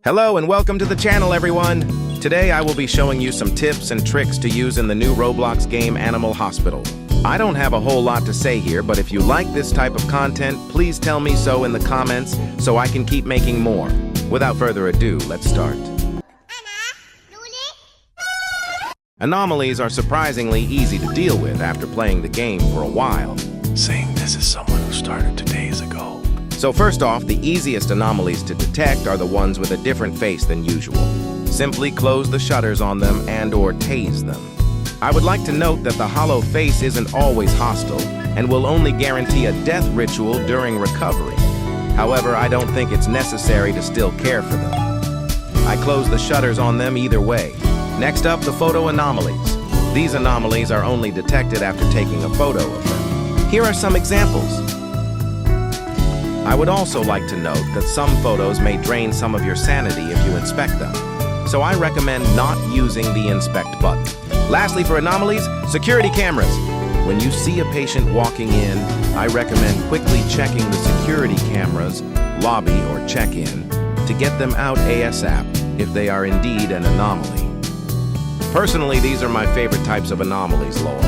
Hello and welcome to the channel, everyone! Today I will be showing you some tips and tricks to use in the new Roblox game Animal Hospital. I don't have a whole lot to say here, but if you like this type of content, please tell me so in the comments so I can keep making more. Without further ado, let's start. Anomalies are surprisingly easy to deal with after playing the game for a while. Saying this is someone who started 2 days ago. So first off, the easiest anomalies to detect are the ones with a different face than usual. Simply close the shutters on them and/or tase them. I would like to note that the hollow face isn't always hostile and will only guarantee a death ritual during recovery. However, I don't think it's necessary to still care for them. I close the shutters on them either way. Next up, the photo anomalies. These anomalies are only detected after taking a photo of them. Here are some examples. I would also like to note that some photos may drain some of your sanity if you inspect them, so I recommend not using the inspect button. Lastly, for anomalies, security cameras. When you see a patient walking in, I recommend quickly checking the security cameras, lobby or check-in, to get them out ASAP if they are indeed an anomaly. Personally, these are my favorite types of anomalies, Lowell.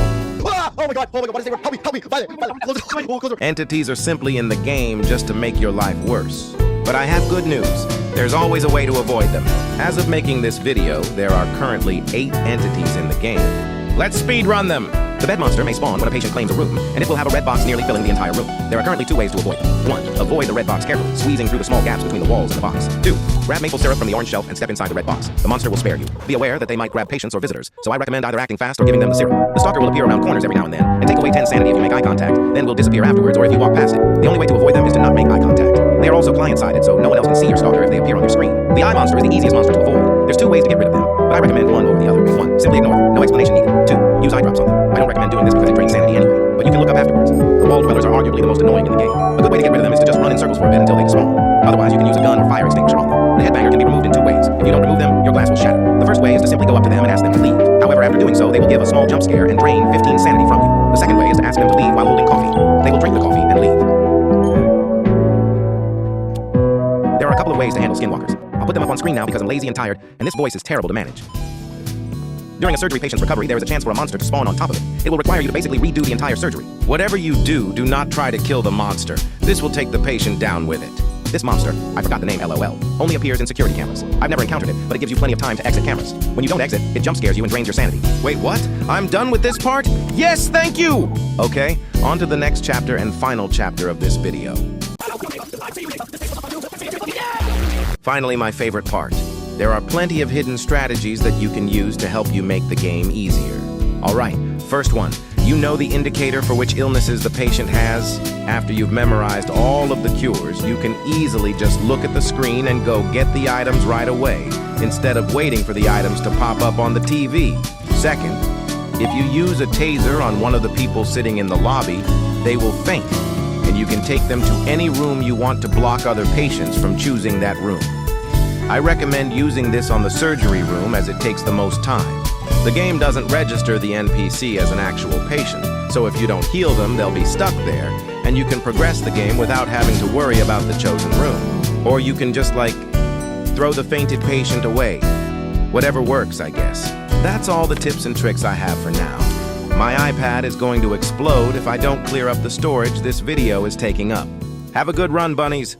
Oh my god, what is it? Help me, close it. Entities are simply in the game just to make your life worse. But I have good news. There's always a way to avoid them. As of making this video, there are currently 8 entities in the game. Let's speed run them! The bed monster may spawn when a patient claims a room, and it will have a red box nearly filling the entire room. There are currently 2 ways to avoid them. 1. Avoid the red box carefully, squeezing through the small gaps between the walls and the box. 2. Grab maple syrup from the orange shelf and step inside the red box. The monster will spare you. Be aware that they might grab patients or visitors, so I recommend either acting fast or giving them the syrup. The stalker will appear around corners every now and then, and take away 10 sanity if you make eye contact, then will disappear afterwards or if you walk past it. The only way to avoid them is to not make eye contact. They are also client-sided, so no one else can see your stalker if they appear on your screen. The eye monster is the easiest monster to avoid. There's 2 ways to get rid of them, but I recommend one over the other. 1. Simply ignore them. No explanation needed. 2. Use eye drops on them. I don't recommend doing this because it drains sanity anyway, but you can look up afterwards. The wall dwellers are arguably the most annoying in the game. A good way to get rid of them is to just run in circles for a bit until they despawn. Otherwise, you can use a gun or fire extinguisher on them. The headbanger can be removed in 2 ways. If you don't remove them, your glass will shatter. The first way is to simply go up to them and ask them to leave. However, after doing so, they will give a small jump scare and drain 15 sanity from you. The second way is to ask them to leave while holding coffee. They will drink the coffee and leave. There are a couple of ways to handle skinwalkers. I'll put them up on screen now because I'm lazy and tired, and this voice is terrible to manage. During a surgery patient's recovery, there is a chance for a monster to spawn on top of it. It will require you to basically redo the entire surgery. Whatever you do, do not try to kill the monster. This will take the patient down with it. This monster, I forgot the name LOL, only appears in security cameras. I've never encountered it, but it gives you plenty of time to exit cameras. When you don't exit, it jump scares you and drains your sanity. Wait, what? I'm done with this part? Yes, thank you! Okay, on to the next chapter and final chapter of this video. Finally, my favorite part. There are plenty of hidden strategies that you can use to help you make the game easier. Alright, first one. You know the indicator for which illnesses the patient has? After you've memorized all of the cures, you can easily just look at the screen and go get the items right away, instead of waiting for the items to pop up on the TV. Second, if you use a taser on one of the people sitting in the lobby, they will faint, and you can take them to any room you want to block other patients from choosing that room. I recommend using this on the surgery room as it takes the most time. The game doesn't register the NPC as an actual patient, so if you don't heal them, they'll be stuck there, and you can progress the game without having to worry about the chosen room. Or you can just, throw the fainted patient away. Whatever works, I guess. That's all the tips and tricks I have for now. My iPad is going to explode if I don't clear up the storage this video is taking up. Have a good run, bunnies!